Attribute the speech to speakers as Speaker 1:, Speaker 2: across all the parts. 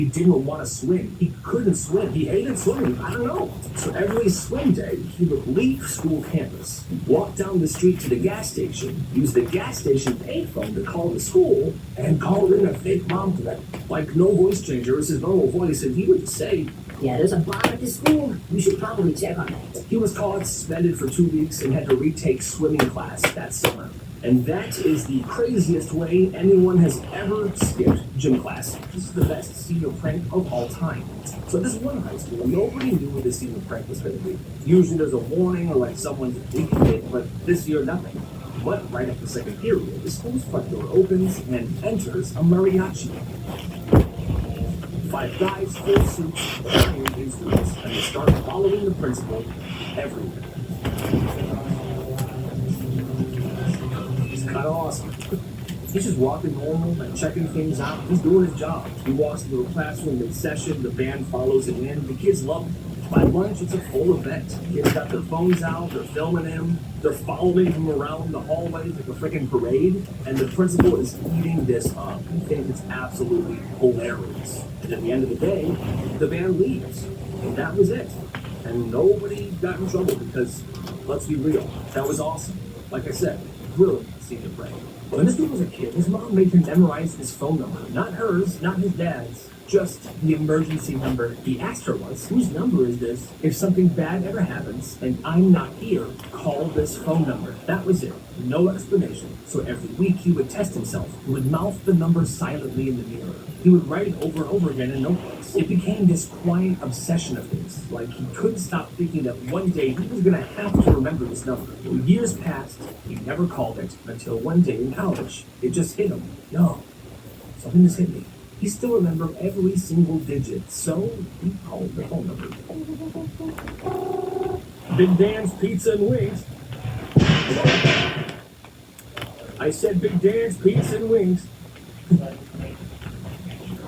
Speaker 1: He didn't want to swim. He couldn't swim. He hated swimming. I don't know. So every swim day, he would leave school campus, walk down the street to the gas station, use the gas station payphone to call the school, and call in a fake mom threat. Like no voice changer, it was his normal voice, and he would say,
Speaker 2: "Yeah, there's a bomb at the school. You should probably check on that."
Speaker 1: He was caught, suspended for 2 weeks, and had to retake swimming class that summer. And that is the craziest way anyone has ever skipped gym class. This is the best senior prank of all time. So this one high school, nobody knew what the senior prank was going to be. Usually there's a warning or like someone's leaking it, but this year nothing. But right after the second period, the school's front door opens and enters a mariachi. 5 guys, full suits, carrying instruments, and they start following the principal everywhere. Kind of awesome. He's just walking normal and checking things out. He's doing his job. He walks into the classroom mid-session. The band follows him in. The kids love him. By lunch, it's a full event. Kids got their phones out. They're filming him. They're following him around the hallways like a freaking parade. And the principal is eating this up. He thinks it's absolutely hilarious. And at the end of the day, the band leaves. And that was it. And nobody got in trouble because, let's be real, that was awesome. Like I said, brilliant senior prank. When this dude was a kid, his mom made him memorize his phone number. Not hers, not his dad's, just the emergency number. He asked her once, "Whose number is this? If something bad ever happens and I'm not here, call this phone number." That was it. No explanation. So every week he would test himself. He would mouth the number silently in the mirror. He would write it over and over again in notebooks. It became this quiet obsession of his. Like he couldn't stop thinking that one day he was going to have to remember this number. Well, years passed. He never called it until one day in college, it just hit him. No, something just hit me. He still remembered every single digit, so he called the phone number. Big Dan's Pizza and Wings. I said Big Dan's Pizza and Wings.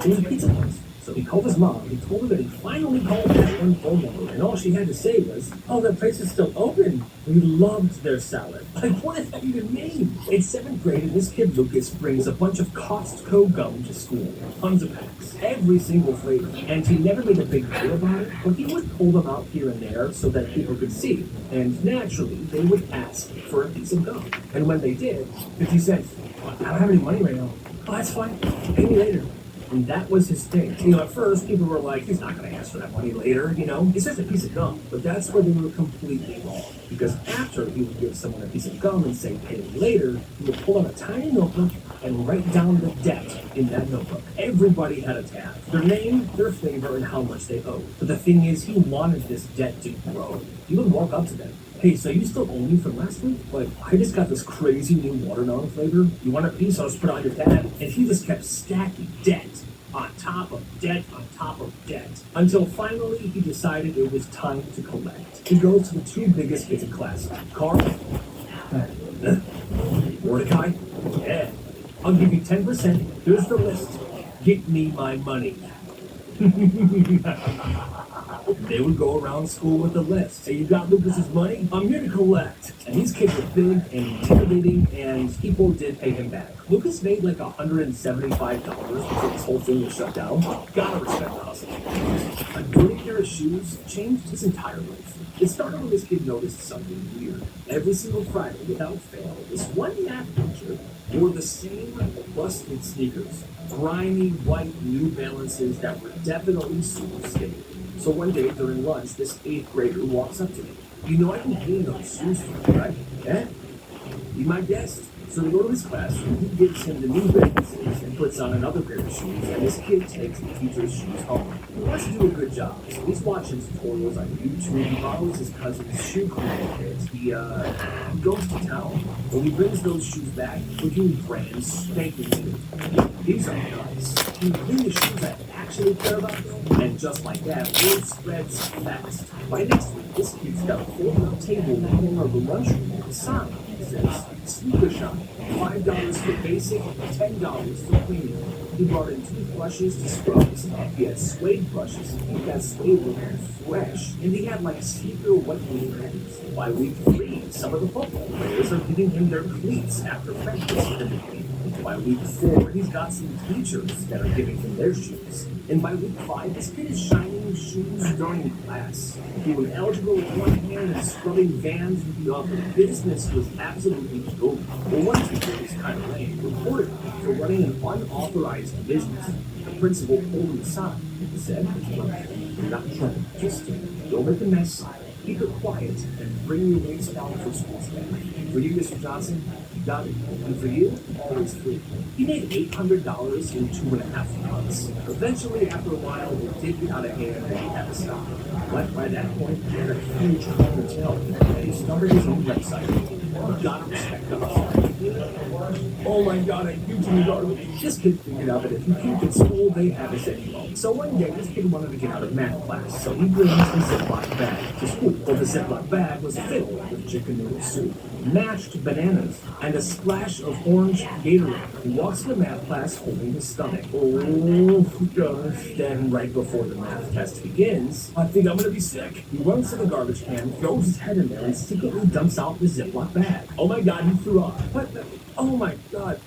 Speaker 1: It was a pizza place. So he called his mom. He told her that he finally called that one phone number, and all she had to say was, "Oh, that place is still open." We loved their salad. Like, what does that even mean? In 7th grade, this kid Lucas brings a bunch of Costco gum to school. Tons of packs. Every single flavor. And he never made a big deal about it, but he would pull them out here and there so that people could see. And naturally, they would ask for a piece of gum. And when they did, 50 cents. "I don't have any money right now." "Oh, that's fine. Pay me later." And that was his thing. You know, at first, people were like, he's not going to ask for that money later, you know? It's just a piece of gum. But that's where they were completely wrong. Because after he would give someone a piece of gum and say, "Pay me later," he would pull out a tiny notebook and write down the debt in that notebook. Everybody had a tab. Their name, their flavor, and how much they owed. But the thing is, he wanted this debt to grow. He would walk up to them. "Hey, so you still owe me from last week? Like, I just got this crazy new watermelon flavor. You want a piece? I'll just put it on your tab." And he just kept stacking debt on top of debt on top of debt. Until finally he decided it was time to collect. He goes to the 2 biggest kids in class. "Carl? Mordecai? Yeah. I'll give you 10%. Here's the list. Get me my money." They would go around school with a list. "Hey, you got Lucas's money? I'm here to collect." And these kids were big and intimidating, and people did pay him back. Lucas made like $175 before this whole thing was shut down. Gotta respect the hustle. A dirty pair of shoes changed his entire life. It started when this kid noticed something weird. Every single Friday, without fail, this one math teacher wore the same busted sneakers. Grimy white New Balances that were definitely super skinny. So one day during lunch, this 8th grader walks up to me. "You know I can clean those shoes for you, right?" "Yeah? Be my guest." So they go to his classroom, he gives him the New Balances and puts on another pair of shoes, and this kid takes the teacher's shoes home. He wants to do a good job, so he's watching tutorials on YouTube. He borrows his cousin's shoe cleaning kit. He goes to town. When he brings those shoes back, looking brand spanking new. These are nice. Can you clean the shoes I actually care about though? And just like that, word spreads fast. By next week, this kid's got a fold-out table in the corner of the lunchroom with a sign that says, "Sneaker Shop, $5 for basic, $10 for premium." He brought in toothbrushes to scrubs. He had suede brushes to keep that suede looking fresh. And he had like sneaker whitening pens. By week 3, some of the football players are giving him their cleats after practice. By week 4, he's got some teachers that are giving him their shoes. And by week 5, this kid is shining shoes during class, doing algebra with one hand and scrubbing vans with the other. Business was absolutely booming. Well, one teacher was kind of lame, reported him for running an unauthorized business. The principal pulled him aside and said, "Look, you're not in trouble. Just don't make a mess, keep it quiet, and bring your weights down for school today. For you, Mr. Johnson, you got it. And for you, it was free." He made $800 in 2.5 months. Eventually, after a while, it did get out of hand and he had to stop. But by that point, he had a huge clientele and he started his own website. You gotta respect the hustle. Oh my god, I do too garbage. This kid figured out that if you keep at school, they have us anymore. So one day, this kid wanted to get out of math class, so he brings a Ziploc bag to school. Well, the Ziploc bag was filled with chicken noodle soup, mashed bananas, and a splash of orange Gatorade. He walks into math class holding his stomach. Oh gosh. Then right before the math test begins, I think I'm gonna be sick. He runs to the garbage can, throws his head in there, and secretly dumps out the Ziploc bag. Oh my god, he threw up. What? Oh my god.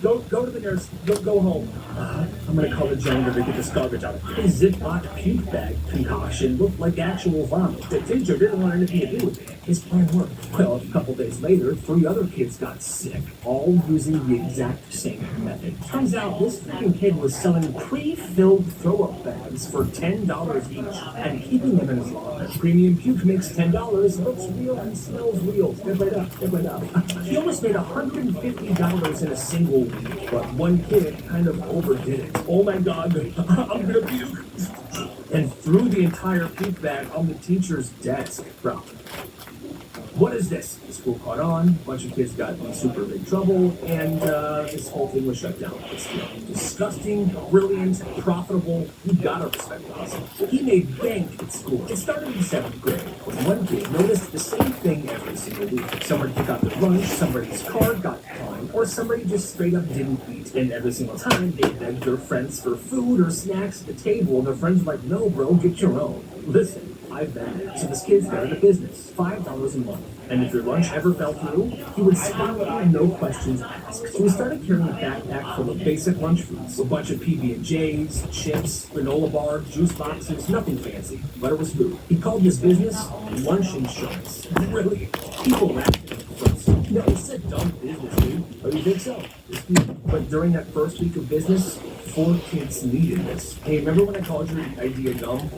Speaker 1: Go to the nurse. Go home. I'm gonna call the janitor to get this garbage out. His Ziploc puke bag concoction looked like actual vomit. The teacher didn't want anything to do with it. His plan worked. Well, a couple days later, 3 other kids got sick, all using the exact same method. Turns out this freaking kid was selling pre-filled throw-up bags for $10 each and keeping them in his locker. Premium puke makes $10, looks real and smells real. Step right up, step right up. He almost made $150 in a single week, but one kid kind of overdid it. Oh my god, I'm gonna puke. And threw the entire puke bag on the teacher's desk. Bro, what is this? The school caught on, a bunch of kids got in super big trouble, and this whole thing was shut down. But still, disgusting, brilliant, profitable, you gotta respect the hustle. He made bank at school. It started in 7th grade, when one kid noticed the same thing every single week. Somebody forgot their lunch, somebody's card got declined, or somebody just straight up didn't eat. And every single time, they begged their friends for food or snacks at the table, and their friends were like, "No, bro, get your own." Listen, I've been there. So this kid started a business, $5 a month. And if your lunch ever fell through, he would spot you, no questions asked. So we started carrying a backpack full of basic lunch foods, a bunch of PB&Js, chips, granola bars, juice boxes, nothing fancy, but it was food. He called his business Lunch Insurance. Really? People laughed at him first. No, it's a dumb business, dude. Oh, you think so? But during that first week of business, 4 kids needed this. Hey, remember when I called your idea dumb?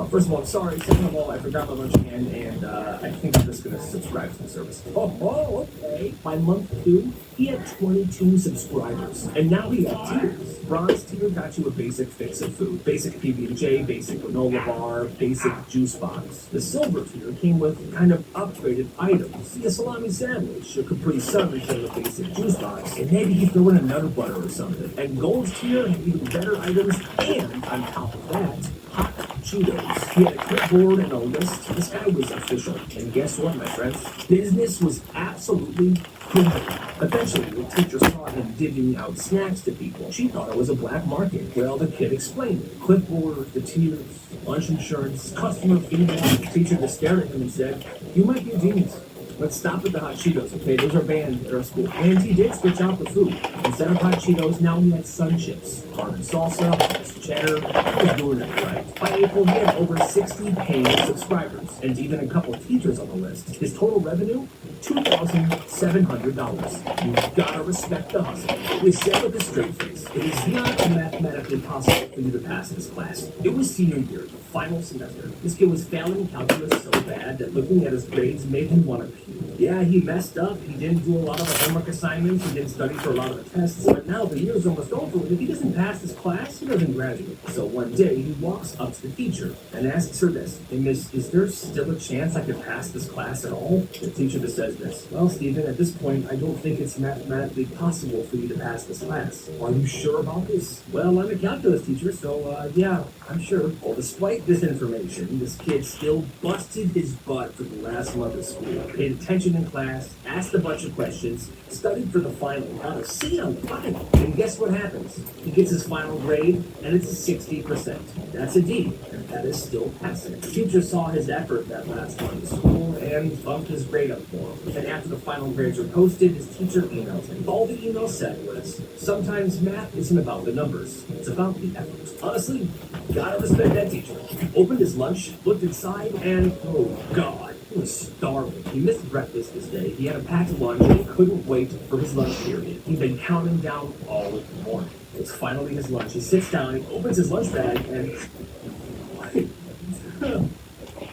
Speaker 1: First of all, I'm sorry. Second of all, I forgot my lunch again, and I think I'm just gonna subscribe to the service. Oh, okay. By month 2, he had 22 subscribers, and now he had tiers. Bronze tier got you a basic fix of food, basic PB&J, basic granola bar, basic juice box. The silver tier came with kind of upgraded items, see a salami sandwich, a Capri Sun instead of a basic juice box, and maybe he threw in a nutter butter or something. And gold tier had even better items, and on top of that, hot Cheetos. He had a clipboard and a list. This guy was official. And guess what, my friends? Business was absolutely booming. Eventually, the teacher saw him divvying out snacks to people. She thought it was a black market. Well, the kid explained it. Clipboard, the tiers, lunch insurance, customer feedback. The teacher just stared at him and said, "You might be a genius. Let's stop at the hot Cheetos, okay? Those are banned at our school." And he did switch out the food. Instead of hot Cheetos, now he had Sun Chips, carbon salsa, cheddar. He was doing it right. By April, he had over 60 paying subscribers, and even a couple teachers on the list. His total revenue, $2,700. You gotta respect the hustle. We said with a straight face, it is not mathematically possible for you to pass this class. It was senior year, the final semester. This kid was failing calculus so bad that looking at his grades made him want to puke. Yeah, he messed up. He didn't do a lot of the homework assignments. He didn't study for a lot of the tests. But now the year's almost over, and if he doesn't pass this class, he doesn't graduate. So one day, he walks up to the teacher and asks her this, "Hey, miss, is there still a chance I could pass this class at all?" The teacher just says this, "Well, Stephen, at this point, I don't think it's mathematically possible for you to pass this class. Are you sure about this?" "Well, I'm a calculus teacher, so yeah, I'm sure." Well, despite this information, this kid still busted his butt for the last month of school, paid attention in class, asked a bunch of questions, studied for the final, got a C on the final. And guess what happens? He gets his final grade, and it's a 60%. That's a D, and that is still passing. The teacher saw his effort that last month of school and bumped his grade up for him. And after the final grades were posted, his teacher emailed him. All the email said was, sometimes math isn't about the numbers, it's about the effort. Honestly, gotta respect that teacher. Opened his lunch, looked inside, and oh god, he was starving. He missed breakfast this day. He had a packed lunch and he couldn't wait for his lunch period. He'd been counting down all morning. It's finally his lunch. He sits down, he opens his lunch bag, and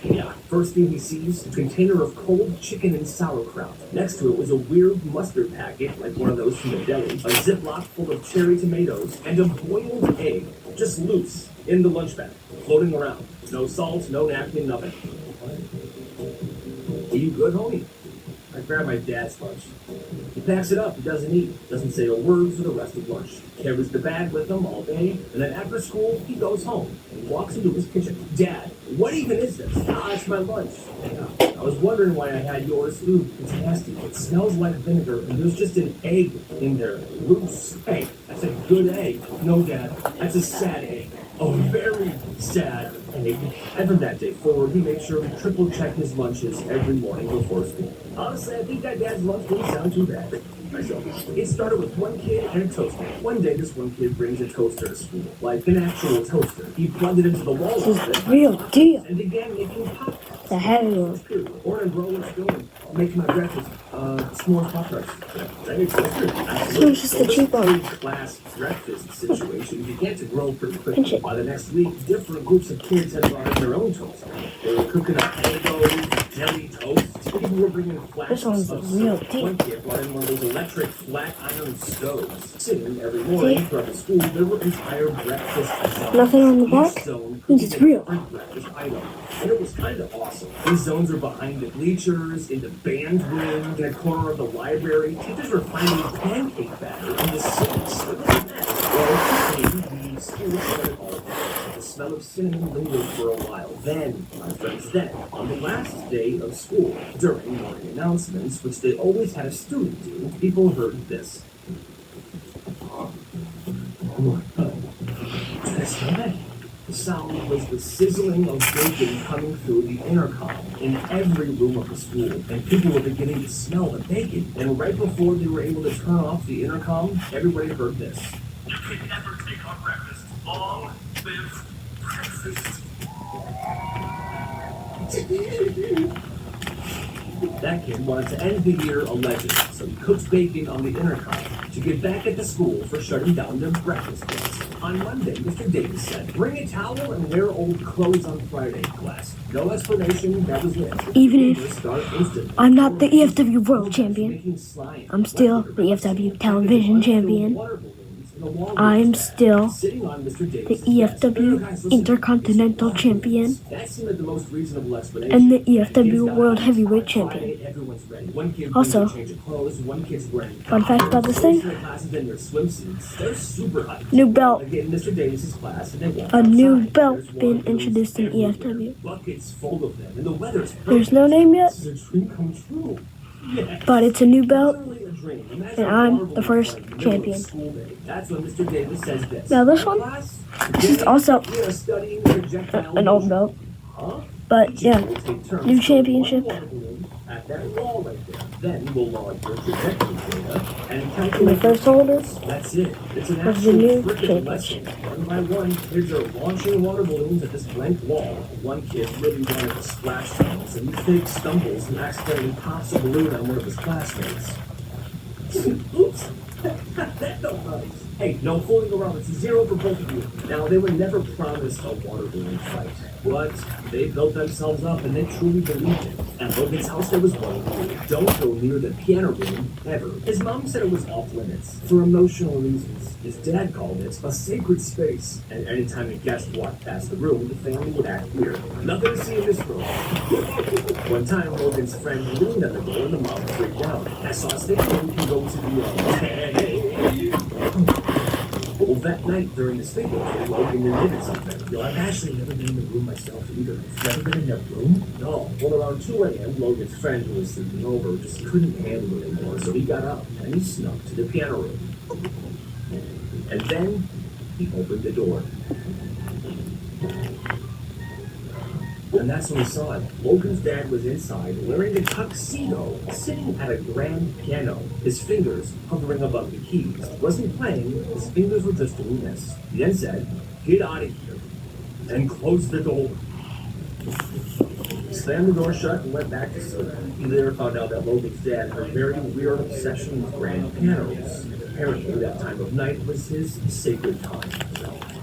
Speaker 1: yeah, first thing he sees, a container of cold chicken and sauerkraut. Next to it was a weird mustard packet, like one of those from the deli, a Ziploc full of cherry tomatoes, and a boiled egg, just loose, in the lunch bag, floating around. No salt, no napkin, nothing. Are you good, homie? I grab my dad's lunch. He packs it up, he doesn't eat, doesn't say a word for the rest of lunch. Carries the bag with him all day, and then after school, he goes home and walks into his kitchen. Dad, what even is this? Ah, it's my lunch. I was wondering why I had yours. Ooh, it's nasty. It smells like vinegar, and there's just an egg in there. Loose. Hey, that's a good egg. No, Dad, that's a sad egg. Oh, very sad egg. And from that day forward, he made sure to triple check his lunches every morning before school. Honestly, I think that dad's lunch didn't sound too bad. It started with one kid and a toaster. One day, this one kid brings a toaster to school, like an actual toaster. He plugged it into the wall
Speaker 3: This is the real deal.
Speaker 1: and began making pop.
Speaker 3: The heavy one.
Speaker 1: Born and bro, what's going? Making my breakfast. S'mores pop tarts.
Speaker 3: So it's just the cheap one.
Speaker 1: Class breakfast situation began to grow pretty
Speaker 3: Pinch
Speaker 1: quickly.
Speaker 3: it.
Speaker 1: By the next week, different groups of kids had brought in their own toast. They were cooking up Egos, jelly toast. People were bringing flasks
Speaker 3: This one's
Speaker 1: of
Speaker 3: the real
Speaker 1: soap.
Speaker 3: deal.
Speaker 1: One kid brought in one of those electric flat iron stoves. Soon, every morning throughout the school, there were entire breakfast zones.
Speaker 3: Nothing on the
Speaker 1: Each
Speaker 3: back?
Speaker 1: zone
Speaker 3: Means it's
Speaker 1: cooking a
Speaker 3: real.
Speaker 1: different breakfast item. And it was kind of awesome. These zones are behind the bleachers, in the band room, in a corner of the library. Teachers were finding pancake batter in the sinks. Well, maybe the school started all that. The smell of cinnamon lingered for a while. Then, my friends, on the last day of school, during morning announcements, which they always had a student do, people heard this. Did I smell that? The sound was the sizzling of bacon coming through the intercom in every room of the school, and people were beginning to smell the bacon. And right before they were able to turn off the intercom, everybody heard this. You can never take on breakfast. Long live breakfast. That kid wanted to end the year a legend, so he cooks bacon on the intercom to get back at the school for shutting down their breakfast place. On Monday, Mr. Davis said, bring a towel and wear old clothes on Friday, class. No explanation, that was it.
Speaker 3: Even if
Speaker 1: Davis started instantly.
Speaker 3: I'm not the EFW World Champion,
Speaker 1: Making slime.
Speaker 3: I'm still the EFW Television Champion. I'm still
Speaker 1: Sitting on Mr.
Speaker 3: the
Speaker 1: Davis's desk.
Speaker 3: EFW Intercontinental Champion
Speaker 1: That seemed like the most reasonable explanation.
Speaker 3: and the EFW World Heavyweight Champion.
Speaker 1: Everyone's ready. One kid
Speaker 3: Also,
Speaker 1: brings a change of clothes, one kid's wearing
Speaker 3: fun fact about this thing,
Speaker 1: classes in their swimsuits. They're super hyped.
Speaker 3: new belt.
Speaker 1: They get in Mr. Davis's class and they walk
Speaker 3: A new
Speaker 1: outside.
Speaker 3: belt
Speaker 1: There's
Speaker 3: being
Speaker 1: water balloons
Speaker 3: introduced in
Speaker 1: everywhere.
Speaker 3: EFW.
Speaker 1: Buckets full of them, and the weather's perfect.
Speaker 3: There's no name yet,
Speaker 1: This is a dream come true. Yes.
Speaker 3: but it's a new belt,
Speaker 1: Literally a dream. Imagine
Speaker 3: and
Speaker 1: a
Speaker 3: I'm
Speaker 1: horrible
Speaker 3: the first
Speaker 1: night in the middle of
Speaker 3: champion.
Speaker 1: school day. That's when Mr. Davis says this.
Speaker 3: Now this one,
Speaker 1: Class,
Speaker 3: this is also
Speaker 1: we are studying projectile
Speaker 3: an old
Speaker 1: motion.
Speaker 3: belt,
Speaker 1: Huh?
Speaker 3: but yeah,
Speaker 1: We'll take turns
Speaker 3: new
Speaker 1: throwing
Speaker 3: championship.
Speaker 1: one water balloon at that wall right there. Then we'll log your trajectory data and
Speaker 3: My
Speaker 1: calculate.
Speaker 3: first holder
Speaker 1: That's it. It's an
Speaker 3: of the
Speaker 1: actual
Speaker 3: new
Speaker 1: freaking lesson.
Speaker 3: championship.
Speaker 1: One by one, kids are launching water balloons at this blank wall. One kid really wanted to splash tunnels, and he fake stumbles and accidentally pops a balloon on one of his classmates. Oops. That felt nice. Hey, no fooling around. It's 0 for both of you. Now, they were never promised a water balloon fight, but they built themselves up and they truly believed it. At Logan's house, there was one rule. Don't go near the piano room, ever. His mom said it was off limits for emotional reasons. His dad called it a sacred space. And anytime a guest walked past the room, the family would act weird. Nothing to see in this room. One time, Logan's friend leaned on the door and the mom freaked out. I saw a stick and we can go to the Well, that night during the sleepover, Logan admitted something. Yo, I've actually never been in the room myself either. You've never been in that room? No. Well, around 2 a.m., Logan's friend who was sleeping over just couldn't handle it anymore, so he got up and he snuck to the piano room. And then he opened the door. And that's when we saw it. Logan's dad was inside, wearing a tuxedo, sitting at a grand piano, his fingers hovering above the keys. He wasn't playing, his fingers were just doing this. He then said, "Get out of here," and closed the door. Slammed the door shut and went back to sleep. He later found out that Logan's dad had a very weird obsession with grand pianos. Apparently, that time of night was his sacred time.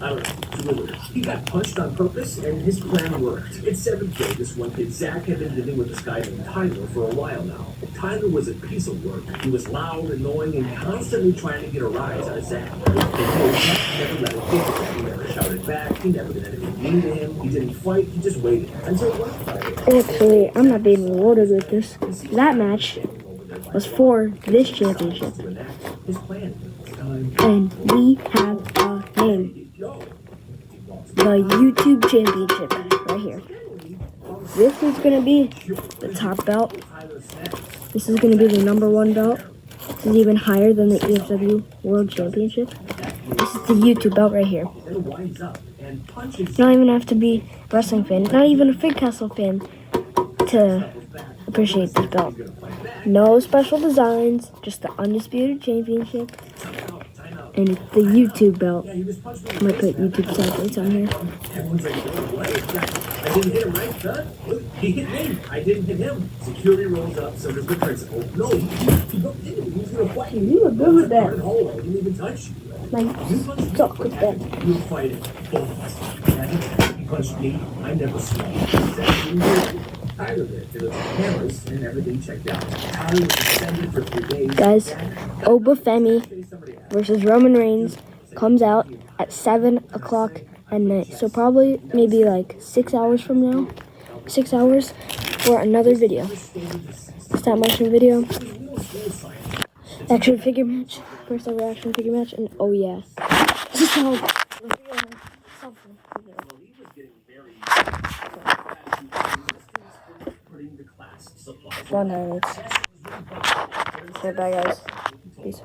Speaker 1: I don't know, it's weird. He got punched on purpose, and his plan worked. In 7th grade, this one kid, Zach, had been living with this guy named Tyler for a while now. Tyler was a piece of work. He was loud, annoying, and constantly trying to get a rise out of Zach. And Zach never let him get to him. He never shouted back. He never did anything mean to him. He didn't fight. He just waited until one Friday.
Speaker 3: Actually, I'm not being rewarded with this. That match was for this championship.
Speaker 1: His plan.
Speaker 3: And we have a name. The YouTube Championship right here. This is going to be the top belt. This is going to be the #1 belt. This is even higher than the EFW World Championship. This is the YouTube belt right here. You don't even have to be a wrestling fan, not even a Fig Castle fan, to appreciate this belt. No special designs, just the Undisputed Championship. And it's the YouTube belt. I'm gonna put YouTube sideways on here.
Speaker 1: Everyone's like, "Oh, what? I didn't hit him, right, son? Look, he hit me. I didn't hit him." Security rolls up, so does the principal. No, he bumped into me. He was gonna fight me.
Speaker 3: You were good with that.
Speaker 1: I didn't even touch you.
Speaker 3: Like,
Speaker 1: You punched me.
Speaker 3: suck with that.
Speaker 1: You were fighting. Both of us. He punched me. I never swung. Tyler did. There was cameras and everything checked out. Tyler was suspended for 3 days.
Speaker 3: Guys, Obafemi versus Roman Reigns comes out at 7 o'clock at night. So probably maybe like 6 hours from now. 6 hours for another video. Stop motion video. Action figure match. First ever action figure match. And oh yeah. So, one minute. Okay, bye guys. Peace.